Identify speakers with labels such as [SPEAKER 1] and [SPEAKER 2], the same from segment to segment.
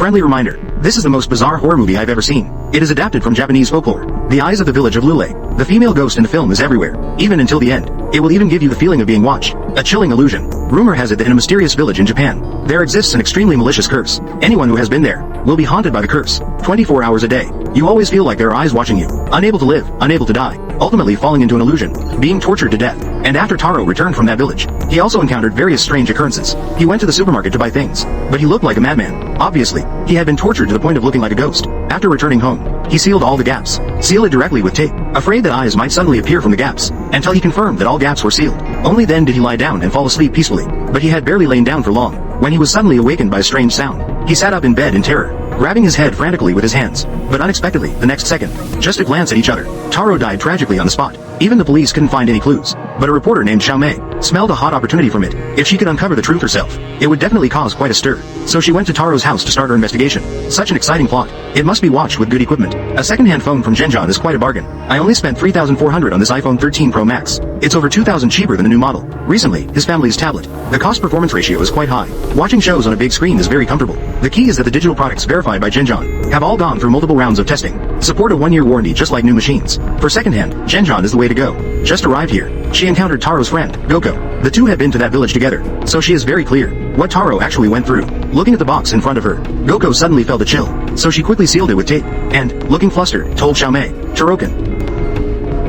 [SPEAKER 1] Friendly reminder, this is the most bizarre horror movie I've ever seen. It is adapted from Japanese folklore. The Eyes of the Village of Lulei. The female ghost in the film is everywhere, even until the end. It will even give you the feeling of being watched. A chilling illusion. Rumor has it that in a mysterious village in Japan, there exists an extremely malicious curse. Anyone who has been there will be haunted by the curse, 24 hours a day. You always feel like there are eyes watching you, unable to live, unable to die, ultimately falling into an illusion, being tortured to death. And after Taro returned from that village, he also encountered various strange occurrences. He went to the supermarket to buy things, but he looked like a madman. Obviously, he had been tortured to the point of looking like a ghost. After returning home, he sealed all the gaps, sealed it directly with tape, afraid that eyes might suddenly appear from the gaps, until he confirmed that all gaps were sealed. Only then did he lie down and fall asleep peacefully, but he had barely lain down for long, when he was suddenly awakened by a strange sound. He sat up in bed in terror, grabbing his head frantically with his hands, but unexpectedly, the next second, just a glance at each other, Taro died tragically on the spot. Even the police couldn't find any clues, but a reporter named Xiaomei smelled a hot opportunity from it. If she could uncover the truth herself, it would definitely cause quite a stir. So she went to Taro's house to start her investigation. Such an exciting plot. It must be watched with good equipment. A second-hand phone from Zhenjiang is quite a bargain. I only spent 3,400 on this iPhone 13 Pro Max. It's over 2,000 cheaper than the new model. Recently, his family's tablet. The cost-performance ratio is quite high. Watching shows on a big screen is very comfortable. The key is that the digital products verified by Zhenjiang have all gone through multiple rounds of testing. Support a 1-year warranty just like new machines. For second-hand, Zhenjiang is the way to go. Just arrived here, she encountered Taro's friend, Goko. The two had been to that village together, so she is very clear what Taro actually went through. Looking at the box in front of her, Goko suddenly felt a chill, so she quickly sealed it with tape, and, looking flustered, told Xiaomei, Tarokan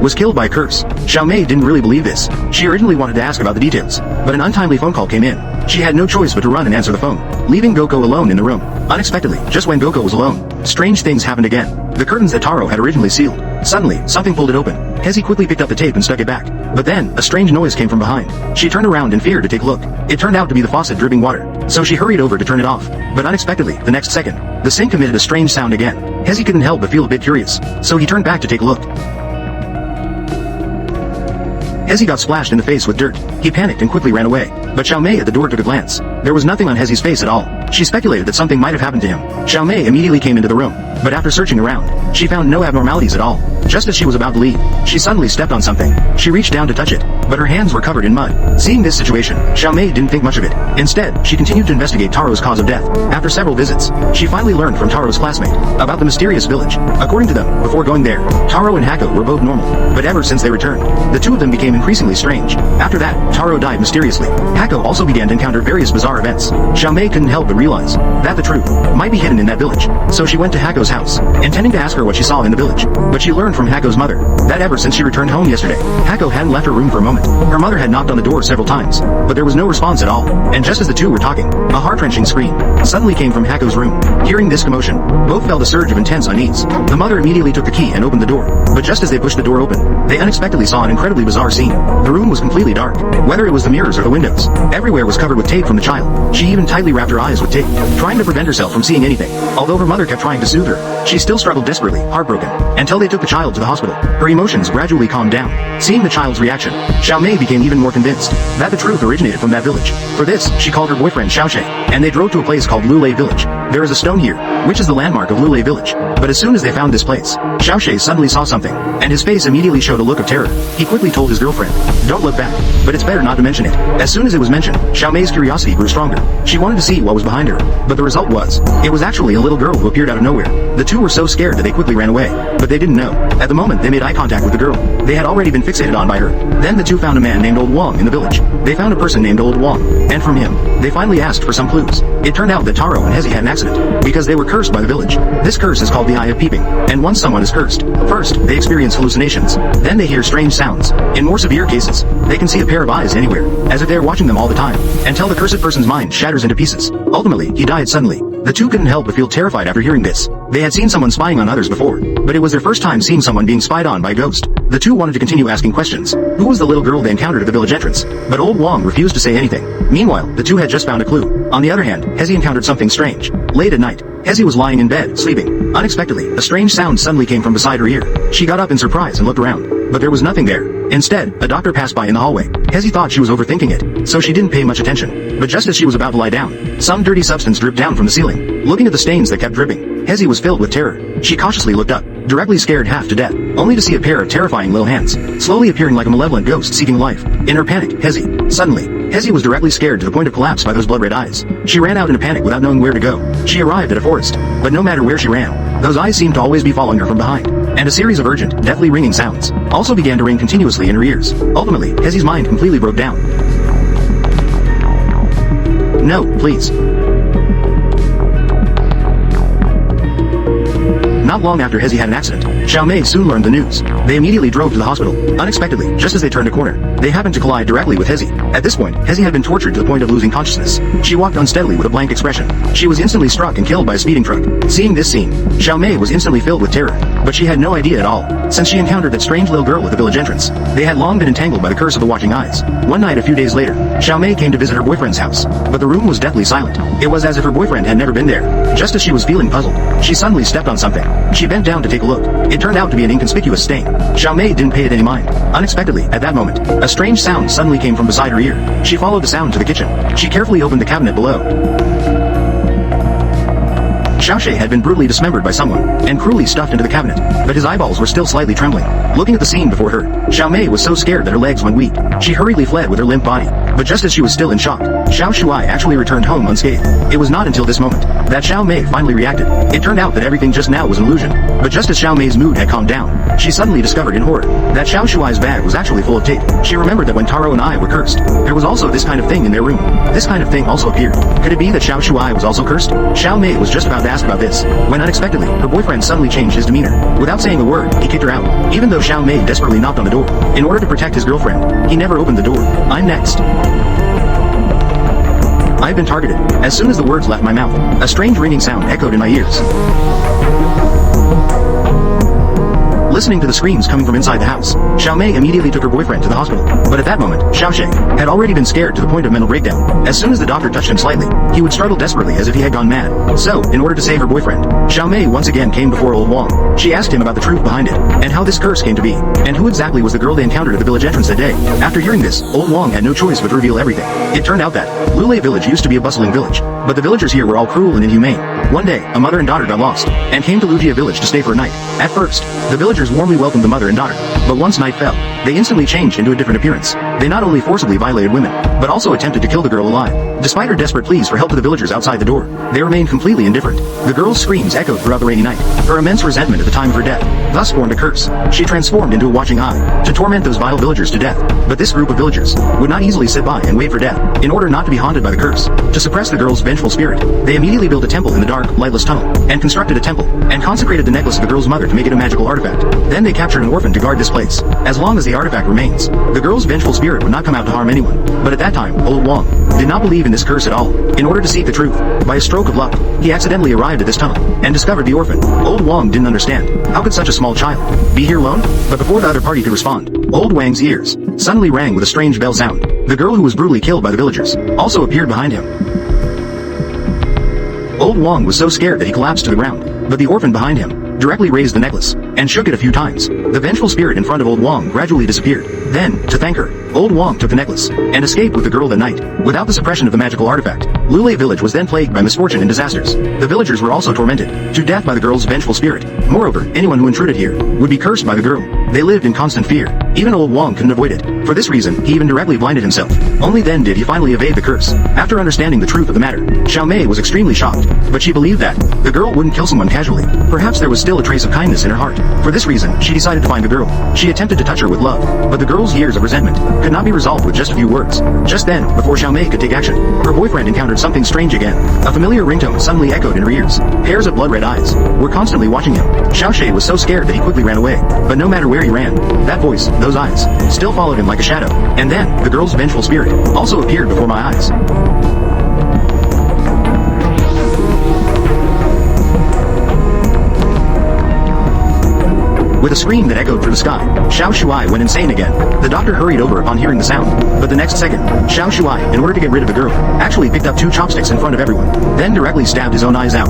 [SPEAKER 1] was killed by a curse. Xiaomei didn't really believe this. She originally wanted to ask about the details, but an untimely phone call came in. She had no choice but to run and answer the phone, leaving Goko alone in the room. Unexpectedly, just when Goko was alone, strange things happened again. The curtains that Taro had originally sealed. Suddenly, something pulled it open. Hezi quickly picked up the tape and stuck it back. But then, a strange noise came from behind. She turned around in fear to take a look. It turned out to be the faucet dripping water, so she hurried over to turn it off. But unexpectedly, the next second, the sink emitted a strange sound again. Hezi couldn't help but feel a bit curious, so he turned back to take a look. Hezi got splashed in the face with dirt. He panicked and quickly ran away, but Xiaomei at the door took a glance. There was nothing on Hezi's face at all. She speculated that something might have happened to him. Xiaomei immediately came into the room, but after searching around, she found no abnormalities at all. Just as she was about to leave, she suddenly stepped on something. She reached down to touch it, but her hands were covered in mud. Seeing this situation, Xiaomei didn't think much of it. Instead, she continued to investigate Taro's cause of death. After several visits, she finally learned from Taro's classmate about the mysterious village. According to them, before going there, Taro and Hako were both normal, but ever since they returned, the two of them became increasingly strange. After that, Taro died mysteriously. Hako also began to encounter various bizarre events. Xiaomei couldn't help but realize that the truth might be hidden in that village. So she went to Hako's house, intending to ask her what she saw in the village. But she learned from Hako's mother that ever since she returned home yesterday, Hako hadn't left her room for a moment. Her mother had knocked on the door several times, but there was no response at all. And just as the two were talking, a heart-wrenching scream suddenly came from Hako's room. Hearing this commotion, both felt a surge of intense unease. The mother immediately took the key and opened the door, but just as they pushed the door open, they unexpectedly saw an incredibly bizarre scene. The room was completely dark, whether it was the mirrors or the windows. Everywhere was covered with tape from the child. She even tightly wrapped her eyes with tape, trying to prevent herself from seeing anything. Although her mother kept trying to soothe her, she still struggled desperately, heartbroken, until they took the child to the hospital. Her emotions gradually calmed down. Seeing the child's reaction, Xiaomei became even more convinced that the truth originated from that village. For this, she called her boyfriend Xiaoshe, and they drove to a place called Lulei Village. There is a stone here, which is the landmark of Lulei Village. But as soon as they found this place, Xiaoshe suddenly saw something, and his face immediately showed a look of terror. He quickly told his girlfriend, "Don't look back," but it's better not to mention it. As soon as it was mentioned, Xiaomei's curiosity grew stronger. She wanted to see what was behind her, but the result was, it was actually a little girl who appeared out of nowhere. The two were so scared that they quickly ran away, but they didn't know. At the moment they made eye contact with the girl, they had already been fixated on by her. Then the two found a man named Old Wang in the village. They found a person named Old Wang, and from him, they finally asked for some clues. It turned out that Taro and Hezi had an accident, because they were cursed by the village. This curse is called the Eye of Peeping, and once someone is cursed, first, they experience hallucinations, then they hear strange sounds. In more severe cases, they can see a pair of eyes anywhere, as if they are watching them all the time, until the cursed person's mind shatters into pieces. Ultimately, he died suddenly. The two couldn't help but feel terrified after hearing this. They had seen someone spying on others before, but it was their first time seeing someone being spied on by a ghost. The two wanted to continue asking questions. Who was the little girl they encountered at the village entrance? But Old Wang refused to say anything. Meanwhile, the two had just found a clue. On the other hand, Hezi encountered something strange. Late at night, Hezi was lying in bed, sleeping. Unexpectedly, a strange sound suddenly came from beside her ear. She got up in surprise and looked around, but there was nothing there. Instead, a doctor passed by in the hallway. Hezi thought she was overthinking it, so she didn't pay much attention. But just as she was about to lie down, some dirty substance dripped down from the ceiling. Looking at the stains that kept dripping, Hezi was filled with terror. She cautiously looked up, directly scared half to death, only to see a pair of terrifying little hands, slowly appearing like a malevolent ghost seeking life. In her panic, Hezi, suddenly, Hezi was directly scared to the point of collapse by those blood-red eyes. She ran out in a panic without knowing where to go. She arrived at a forest, but no matter where she ran, those eyes seemed to always be following her from behind. And a series of urgent, deathly ringing sounds also began to ring continuously in her ears. Ultimately, Hezi's mind completely broke down. No, please. Not long after Hezi had an accident, Xiaomei soon learned the news. They immediately drove to the hospital. Unexpectedly, just as they turned a corner, they happened to collide directly with Hezi. At this point, Hezi had been tortured to the point of losing consciousness. She walked unsteadily with a blank expression. She was instantly struck and killed by a speeding truck. Seeing this scene, Xiaomei was instantly filled with terror, but she had no idea at all, since she encountered that strange little girl at the village entrance. They had long been entangled by the curse of the watching eyes. One night a few days later, Xiaomei came to visit her boyfriend's house, but the room was deathly silent. It was as if her boyfriend had never been there. Just as she was feeling puzzled, she suddenly stepped on something. She bent down to take a look. It turned out to be an inconspicuous stain. Xiaomei didn't pay it any mind. Unexpectedly, at that moment, a strange sound suddenly came from beside her ear. She followed the sound to the kitchen. She carefully opened the cabinet below. Xiaomei had been brutally dismembered by someone, and cruelly stuffed into the cabinet, but his eyeballs were still slightly trembling. Looking at the scene before her, Xiaomei was so scared that her legs went weak. She hurriedly fled with her limp body, but just as she was still in shock, Xiao Shuai actually returned home unscathed. It was not until this moment that Xiaomei finally reacted. It turned out that everything just now was an illusion, but just as Xiaomei's mood had calmed down, she suddenly discovered in horror that Xiao Shuai's bag was actually full of tape. She remembered that when Taro and I were cursed, there was also this kind of thing in their room. This kind of thing also appeared. Could it be that Xiao Shuai was also cursed? Xiaomei was just about to ask about this, when unexpectedly, her boyfriend suddenly changed his demeanor. Without saying a word, he kicked her out. Even though Xiaomei desperately knocked on the door, in order to protect his girlfriend, he never opened the door. I'm next. I've been targeted. As soon as the words left my mouth, a strange ringing sound echoed in my ears. Listening to the screams coming from inside the house, Xiaomei immediately took her boyfriend to the hospital. But at that moment, Xiaoxie had already been scared to the point of mental breakdown. As soon as the doctor touched him slightly, he would struggle desperately as if he had gone mad. So, in order to save her boyfriend, Xiaomei once again came before old Wang. She asked him about the truth behind it, and how this curse came to be, and who exactly was the girl they encountered at the village entrance that day. After hearing this, old Wang had no choice but to reveal everything. It turned out that Lulei village used to be a bustling village, but the villagers here were all cruel and inhumane. One day, a mother and daughter got lost, and came to Lujia village to stay for a night. At first, the villagers warmly welcomed the mother and daughter, but once night fell, they instantly changed into a different appearance. They not only forcibly violated women, but also attempted to kill the girl alive. Despite her desperate pleas for help to the villagers outside the door, they remained completely indifferent. The girl's screams echoed throughout the rainy night. Her immense resentment at the time of her death thus formed a curse. She transformed into a watching eye, to torment those vile villagers to death. But this group of villagers would not easily sit by and wait for death. In order not to be haunted by the curse, to suppress the girl's vengeful spirit, they immediately built a temple in the dark, lightless tunnel, and constructed a temple, and consecrated the necklace of the girl's mother to make it a magical artifact. Then they captured an orphan to guard this place. As long as the artifact remains, the girl's vengeful spirit would not come out to harm anyone. But at that time, old Wang did not believe in this curse at all. In order to seek the truth, by a stroke of luck, he accidentally arrived at this tunnel, and discovered the orphan. Old Wang didn't understand. How could such a small child be here alone? But before the other party could respond, old Wang's ears suddenly rang with a strange bell sound. The girl who was brutally killed by the villagers also appeared behind him. Old Wang was so scared that he collapsed to the ground, but the orphan behind him directly raised the necklace, and shook it a few times. The vengeful spirit in front of old Wang gradually disappeared. Then, to thank her, old Wang took the necklace, and escaped with the girl that night. Without the suppression of the magical artifact, Lulei village was then plagued by misfortune and disasters. The villagers were also tormented to death by the girl's vengeful spirit. Moreover, anyone who intruded here would be cursed by the girl. They lived in constant fear. Even old Wang couldn't avoid it. For this reason, he even directly blinded himself. Only then did he finally evade the curse. After understanding the truth of the matter, Xiaomei was extremely shocked, but she believed that the girl wouldn't kill someone casually. Perhaps there was still a trace of kindness in her heart. For this reason, she decided to find the girl. She attempted to touch her with love, but the girl's years of resentment could not be resolved with just a few words. Just then, before Xiaomei could take action, her boyfriend encountered something strange again. A familiar ringtone suddenly echoed in her ears. Pairs of blood-red eyes were constantly watching him. Xiaoxie was so scared that he quickly ran away, but no matter where he ran, that voice, those eyes, still followed him like a shadow. And then, the girl's vengeful spirit also appeared before my eyes. With a scream that echoed through the sky, Xiao Shuai went insane again. The doctor hurried over upon hearing the sound, but the next second, Xiao Shuai, in order to get rid of the girl, actually picked up 2 chopsticks in front of everyone, then directly stabbed his own eyes out.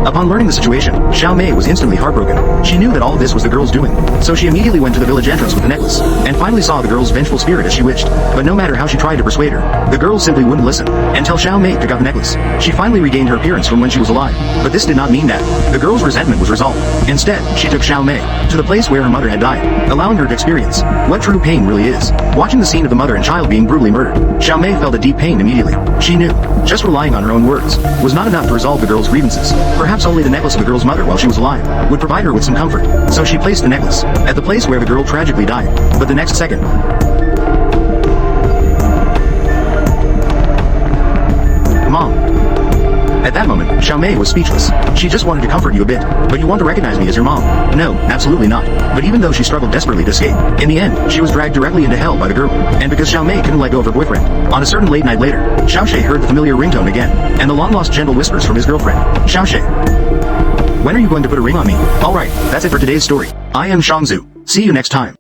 [SPEAKER 1] Upon learning the situation, Xiaomei was instantly heartbroken. She knew that all of this was the girl's doing, so she immediately went to the village entrance with the necklace, and finally saw the girl's vengeful spirit as she wished. But no matter how she tried to persuade her, the girl simply wouldn't listen, until Xiaomei took out the necklace. She finally regained her appearance from when she was alive, but this did not mean that the girl's resentment was resolved. Instead, she took Xiaomei to the place where her mother had died, allowing her to experience what true pain really is. Watching the scene of the mother and child being brutally murdered, Xiaomei felt a deep pain immediately. She knew just relying on her own words was not enough to resolve the girl's grievances. Perhaps only the necklace of the girl's mother while she was alive would provide her with some comfort. So she placed the necklace at the place where the girl tragically died. But the next second, Mom. At that moment, Xiaomei was speechless. She just wanted to comfort you a bit. But you want to recognize me as your mom? No, absolutely not. But even though she struggled desperately to escape, in the end, she was dragged directly into hell by the girl. And because Xiaomei couldn't let go of her boyfriend, on a certain late night later, Xiaoshe heard the familiar ringtone again, and the long-lost gentle whispers from his girlfriend. Xiaoshe, when are you going to put a ring on me? Alright, that's it for today's story. I am Shangzu. See you next time.